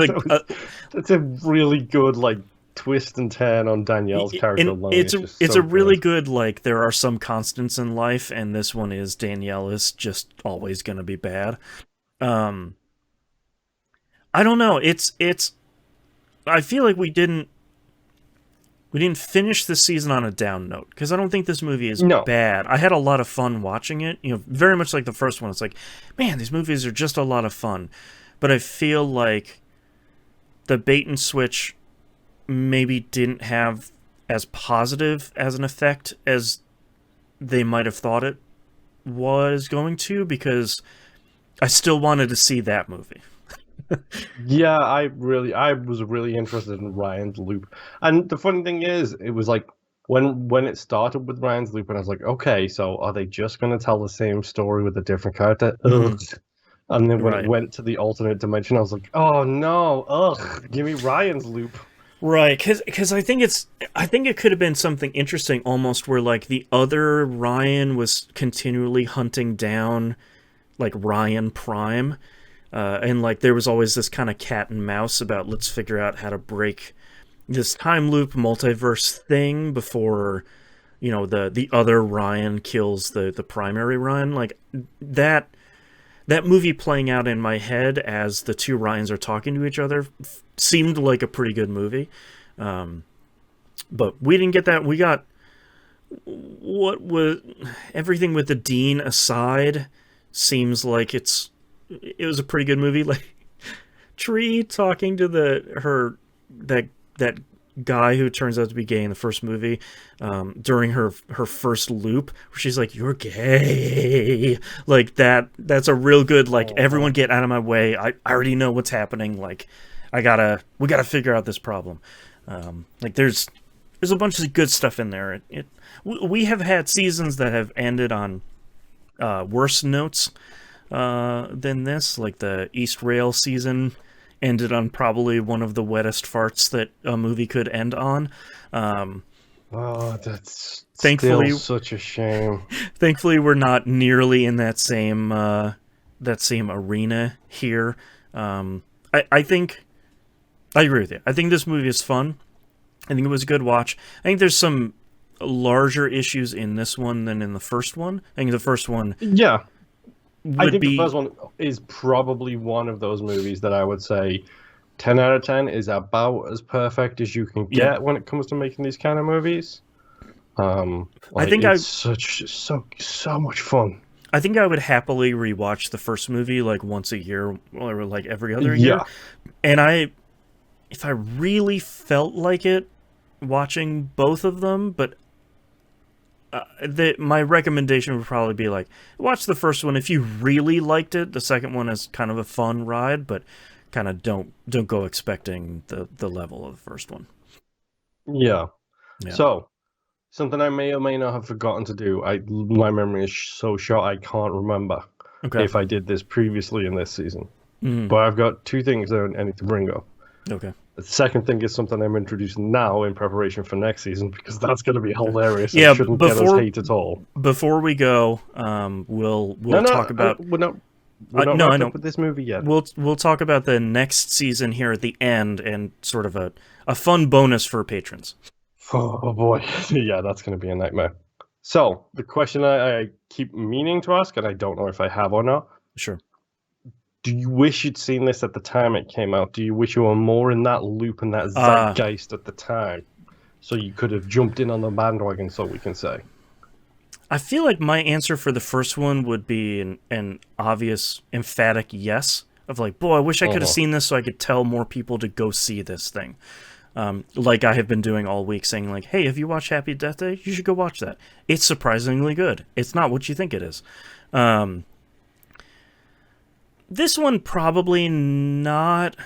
That's a really good like twist and turn on Danielle's character alone. It's a really good, like, there are some constants in life, and this one is Danielle is just always gonna be bad. Um, I don't know. It's. I feel like we didn't finish this season on a down note because I don't think this movie is No. bad. I had a lot of fun watching it. Very much like the first one. It's like, man, these movies are just a lot of fun. But I feel like the bait and switch maybe didn't have as positive as an effect as they might have thought it was going to, because I still wanted to see that movie. Yeah, I was really interested in Ryan's loop. And the funny thing is, it was like when it started with Ryan's loop, and I was like, okay, so are they just going to tell the same story with a different character? Ugh. And then when it Right. went to the alternate dimension, I was like, oh no, ugh, give me Ryan's loop. Right, because I think it could have been something interesting, almost where like the other Ryan was continually hunting down like Ryan Prime, and like there was always this kind of cat and mouse about let's figure out how to break this time loop multiverse thing before the other Ryan kills the primary Ryan. Like that movie playing out in my head as the two Ryans are talking to each other seemed like a pretty good movie. But we didn't get that. We got what was everything with the Dean aside seems like it was a pretty good movie. Like Tree talking to that guy who turns out to be gay in the first movie, during her first loop, where she's like, "You're gay," like that's a real good, like, everyone get out of my way. I already know what's happening. Like, we gotta figure out this problem. Like there's a bunch of good stuff in there. We have had seasons that have ended on worse notes than this. Like the East Rail season ended on probably one of the wettest farts that a movie could end on. Oh, that's Thankfully, still such a shame. thankfully we're not nearly in that same that same arena here. I think I agree with you. I think this movie is fun. I think it was a good watch. I think there's some larger issues in this one than in the first one. I think the first one, yeah, I think the first one is probably one of those movies that I would say 10 out of 10 is about as perfect as you can get when it comes to making these kind of movies. I think it's so much fun. I think I would happily rewatch the first movie like once a year or like every other year. And if I really felt like it, watching both of them, but my recommendation would probably be like, watch the first one if you really liked it. The second one is kind of a fun ride, but kind of don't go expecting the level of the first one. Yeah. So, something I may or may not have forgotten to do. My memory is so short I can't remember if I did this previously in this season. But I've got two things that I need to bring up. Okay. The second thing is something I'm introducing now in preparation for next season because that's going to be hilarious. Yeah, and shouldn't get us hate at all. Before we go, we'll talk about. We're not wrapped up with this movie yet. We'll talk about the next season here at the end and sort of a fun bonus for patrons. Oh boy, yeah, that's going to be a nightmare. So the question I keep meaning to ask, and I don't know if I have or not. Sure. Do you wish you'd seen this at the time it came out? Do you wish you were more in that loop and that zeitgeist at the time? So you could have jumped in on the bandwagon, so we can say. I feel like my answer for the first one would be an obvious, emphatic yes. Of like, boy, I wish I could have seen this so I could tell more people to go see this thing. Like I have been doing all week, saying like, hey, have you watched Happy Death Day? You should go watch that. It's surprisingly good. It's not what you think it is. This one probably not.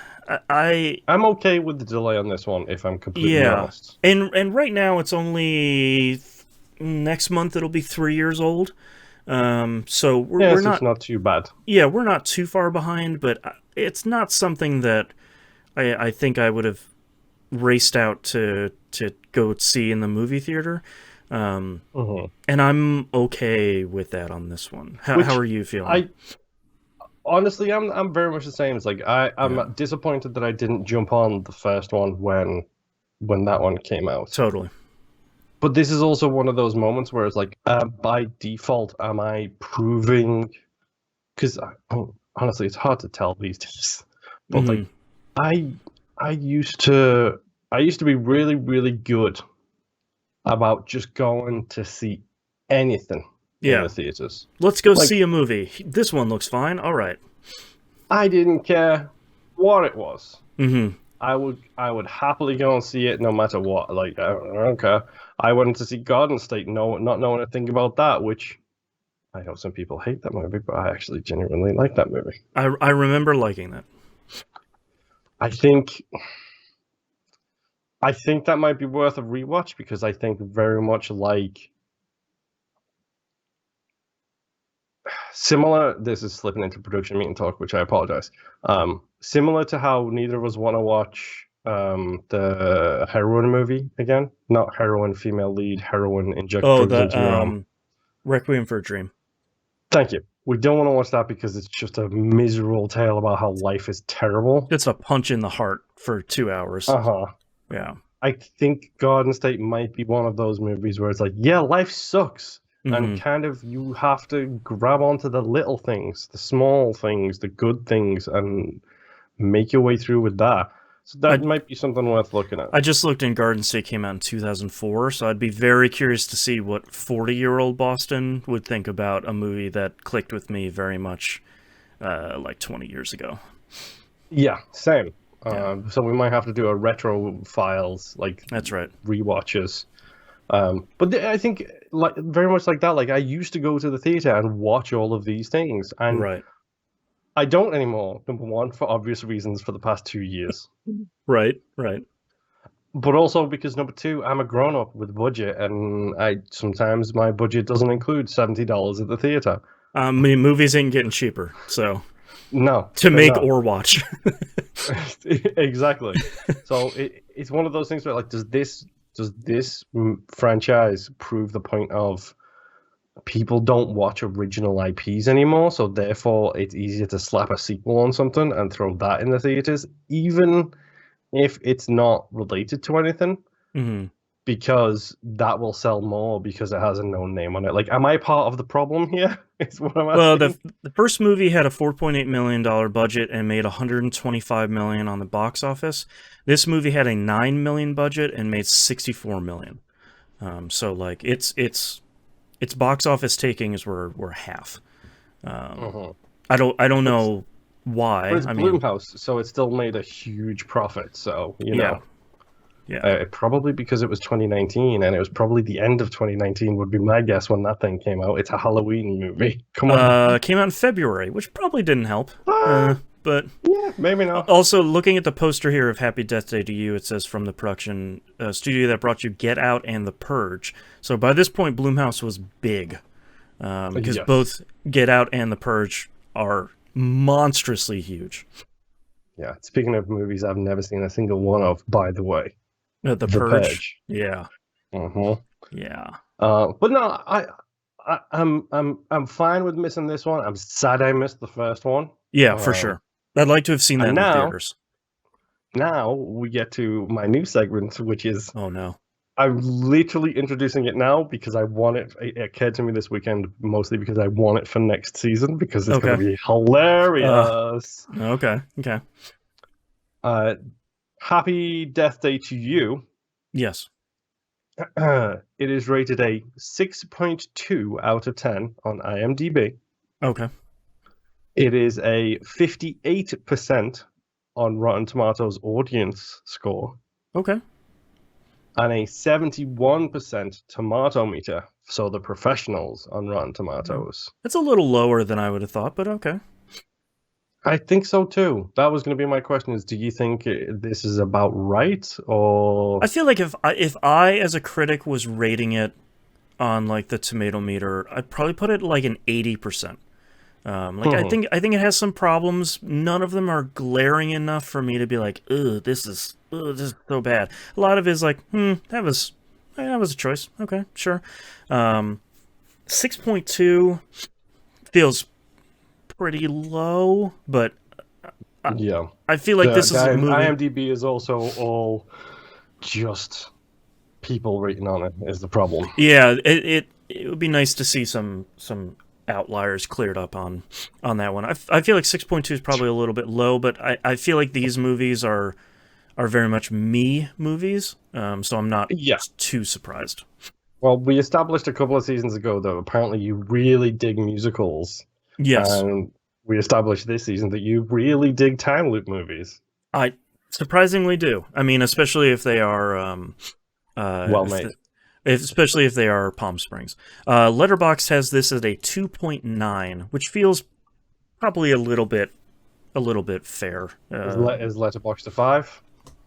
I'm okay with the delay on this one, if I'm completely honest. And right now it's only next month it'll be 3 years old. So we're not. It's not too bad. Yeah, we're not too far behind, but it's not something that I think I would have raced out to go see in the movie theater. And I'm okay with that on this one. How are you feeling? Honestly, I'm very much the same. It's like I'm disappointed that I didn't jump on the first one when that one came out. Totally. But this is also one of those moments where it's like, by default, am I proving? Because honestly, it's hard to tell these days. But like, I used to be really, really good about just going to see anything in the theaters. Let's go see a movie. This one looks fine. All right. I didn't care what it was. I would happily go and see it no matter what. Like, I don't care. I went to see Garden State, not knowing a thing about that, which I know some people hate that movie, but I actually genuinely like that movie. I remember liking that. I think that might be worth a rewatch because I think very much like similar. This is slipping into production meeting talk, which I apologize. Similar to how neither of us want to watch the heroin movie again. Not heroin, female lead, heroin inject drugs into your arm. Requiem for a Dream. Thank you. We don't want to watch that because it's just a miserable tale about how life is terrible. It's a punch in the heart for 2 hours. Yeah. I think Garden State might be one of those movies where it's like, yeah, life sucks. And kind of you have to grab onto the little things, the small things, the good things, and make your way through with that. So that might be something worth looking at. I just looked in Garden State came out in 2004, so I'd be very curious to see what 40-year-old Boston would think about a movie that clicked with me very much like 20 years ago. Yeah, same. So we might have to do a retro files, like that's right, rewatches. But I think like very much like that. Like I used to go to the theater and watch all of these things, and I don't anymore. Number one, for obvious reasons, for the past 2 years. Right. But also because number two, I'm a grown up with budget, and sometimes my budget doesn't include $70 at the theater. I mean, movies ain't getting cheaper, so no, to make or watch. Exactly. So it's one of those things where like, does this franchise prove the point of people don't watch original IPs anymore, so therefore it's easier to slap a sequel on something and throw that in the theaters, even if it's not related to anything, because that will sell more because it has a known name on it. Like, am I part of the problem here? Is what I'm asking. Well, the first movie had a $4.8 million budget and made $125 million on the box office. This movie had a $9 million budget and made $64 million. So like its box office takings were half. I don't know why. But it's Blumhouse, so it still made a huge profit. So you know. Yeah. Probably because it was 2019, and it was probably the end of 2019 would be my guess when that thing came out. It's a Halloween movie. Come on. Came out in February, which probably didn't help. But yeah, maybe not. Also, looking at the poster here of Happy Death Day to You, it says from the production studio that brought you Get Out and The Purge. So by this point, Blumhouse was big. Because both Get Out and The Purge are monstrously huge. Yeah, speaking of movies I've never seen a single one of, by the way. The Purge. Yeah. Yeah. But no, I'm fine with missing this one. I'm sad I missed the first one. Yeah, for sure. I'd like to have seen that in the theaters. Now we get to my new segment, which is oh no. I'm literally introducing it now because I want it. It occurred to me this weekend mostly because I want it for next season because it's going to be hilarious. Okay. Happy Death Day to You. Yes. It is rated a 6.2 out of 10 on IMDb. Okay. It is a 58% on Rotten Tomatoes audience score. Okay. And a 71% tomato meter, so the professionals on Rotten Tomatoes. It's a little lower than I would have thought, but okay. I think so too. That was going to be my question: is do you think this is about right, or? I feel like if I as a critic was rating it on like the tomato meter, I'd probably put it like an 80%. I think it has some problems. None of them are glaring enough for me to be like, ugh, this is so bad. A lot of it is like, that was a choice. Okay, sure. 6.2 feels pretty low, but I feel like this is a movie. IMDb is also all just people rating on it is the problem. Yeah, it would be nice to see some outliers cleared up on that one. I feel like 6.2 is probably a little bit low, but I feel like these movies are very much me movies, so I'm not too surprised. Well, we established a couple of seasons ago, though, apparently you really dig musicals. Yes. And we established this season that you really dig time loop movies. I surprisingly do. I mean, especially if they are well made. Especially if they are Palm Springs. Letterboxd has this at a 2.9, which feels probably a little bit fair. Is Letterboxd a 5?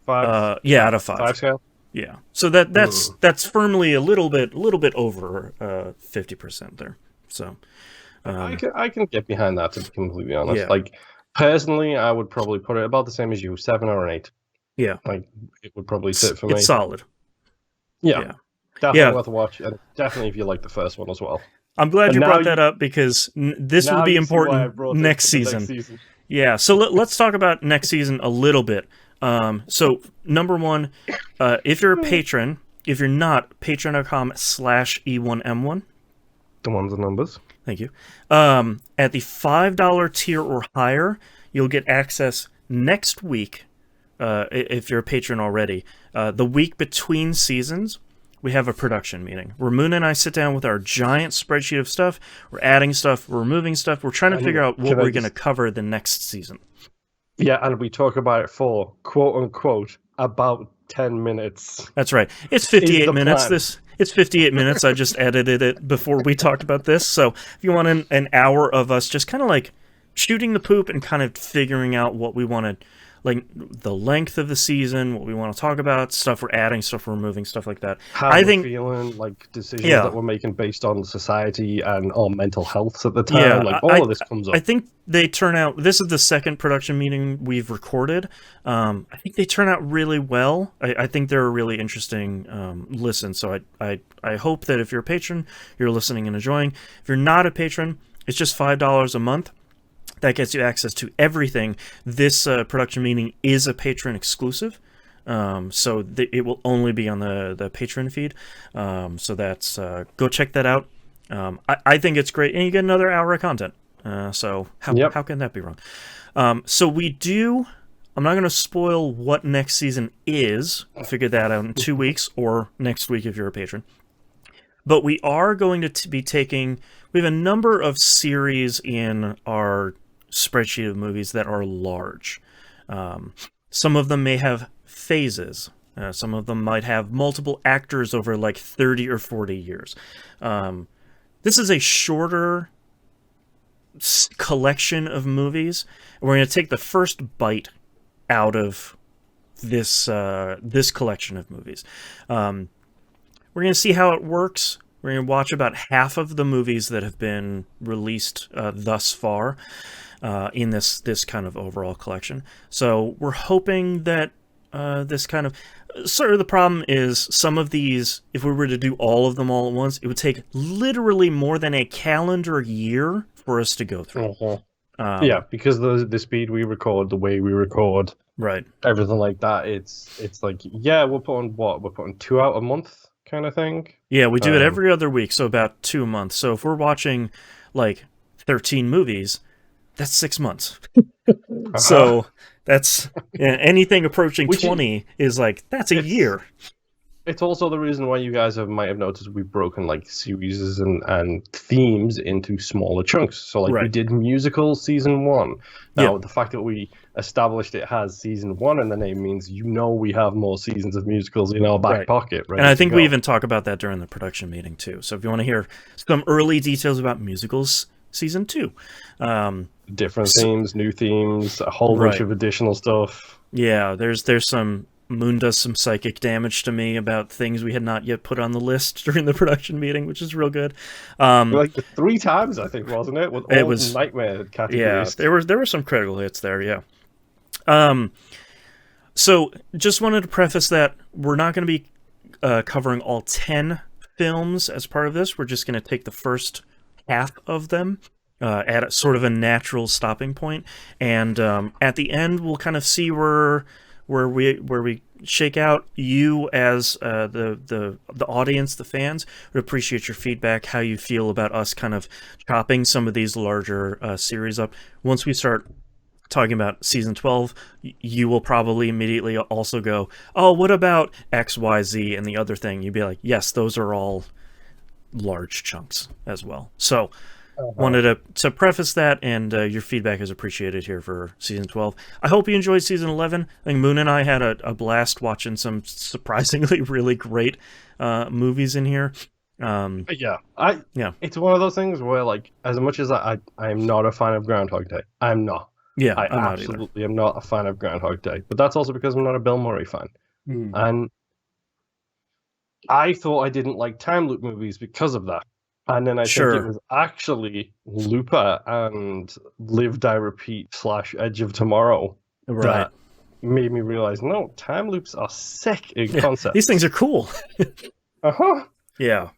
5? Yeah, out of 5. 5 scale. Yeah, so that's firmly a little bit over 50% there. So I can get behind that, to be completely honest. Yeah. Like personally, I would probably put it about the same as you, 7 or an 8. Yeah, like it would probably sit for me. It's solid. Yeah. Definitely worth a watch, and definitely if you like the first one as well. I'm glad you brought that up because this will be important next season. Yeah, so let's talk about next season a little bit. So number one, if you're a patron, if you're not, patreon.com/E1M1. The ones and numbers. Thank you. At the $5 tier or higher, you'll get access next week, if you're a patron already. The week between seasons, we have a production meeting where Moon and I sit down with our giant spreadsheet of stuff. We're adding stuff, we're removing stuff. We're trying to figure out what we're going to cover the next season. Yeah, and we talk about it for, quote-unquote, about 10 minutes. That's right. It's 58 minutes. It's 58 minutes. I just edited it before we talked about this. So if you want an hour of us just kind of like shooting the poop and kind of figuring out what we want to, like the length of the season, what we want to talk about, stuff we're adding, stuff we're removing, stuff like that. How I we're think, feeling, like decisions yeah, that we're making based on society and our mental health at the time. yeah, Like all of this comes up. I think they turn out. This is the second production meeting we've recorded. I think they turn out really well. I think they're a really interesting listen. So I hope that if you're a patron, you're listening and enjoying. If you're not a patron, it's just $5 a month. That gets you access to everything. This production meeting is a patron exclusive, so it will only be on the patron feed. So that's go check that out. I think it's great, and you get another hour of content. So how can that be wrong? So we do. I'm not going to spoil what next season is. We'll figure that out in 2 weeks or next week if you're a patron. But we are going to be taking. We have a number of series in our spreadsheet of movies that are large. Some of them may have phases. Some of them might have multiple actors over like 30 or 40 years. This is a shorter collection of movies. We're going to take the first bite out of this this collection of movies. We're going to see how it works. We're going to watch about half of the movies that have been released thus far in this kind of overall collection. So we're hoping that this kind of... Sort of the problem is some of these, if we were to do all of them all at once, it would take literally more than a calendar year for us to go through. Yeah, because the speed we record, the way we record, right, everything like that, it's like, yeah, we're putting 2 out a month kind of thing. Yeah, we do it every other week, so about 2 a month. So if we're watching like 13 movies, that's 6 months. So that's anything approaching 20 is like, that's a year. It's also the reason why you guys might have noticed we've broken like series and themes into smaller chunks. So like we did musical season 1. Now the fact that we established it has season 1 in the name means we have more seasons of musicals in our back pocket. And I think we even talk about that during the production meeting too. So if you want to hear some early details about musicals season 2, different themes, new themes, a whole bunch of additional stuff. Yeah, there's some... Moon does some psychic damage to me about things we had not yet put on the list during the production meeting, which is real good. Like 3 times, I think, wasn't it? With all the nightmare categories. Yeah, there were some critical hits there, yeah. So just wanted to preface that we're not going to be covering all 10 films as part of this. We're just going to take the first half of them at sort of a natural stopping point, and at the end we'll kind of see where we shake out. You as the audience, the fans, would appreciate your feedback, how you feel about us kind of chopping some of these larger series up. Once we start talking about season 12, you will probably immediately also go, oh, what about XYZ and the other thing? You'd be like, yes, those are all large chunks as well. So wanted to preface that, and your feedback is appreciated here for season 12. I hope you enjoyed season 11. I think Moon and I had a blast watching some surprisingly really great movies in here. It's one of those things where, like, as much as I am not a fan of Groundhog Day, I'm not. Yeah, I absolutely am not a fan of Groundhog Day. But that's also because I'm not a Bill Murray fan. And I thought I didn't like time loop movies because of that. And then I think it was actually Looper and Live, Die, Repeat / Edge of Tomorrow that made me realize, no, time loops are sick in concept. These things are cool. Yeah.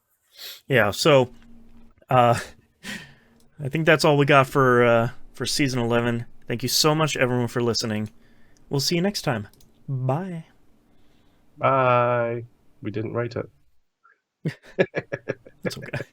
So, I think that's all we got for season 11. Thank you so much, everyone, for listening. We'll see you next time. Bye. Bye. We didn't write it. That's okay.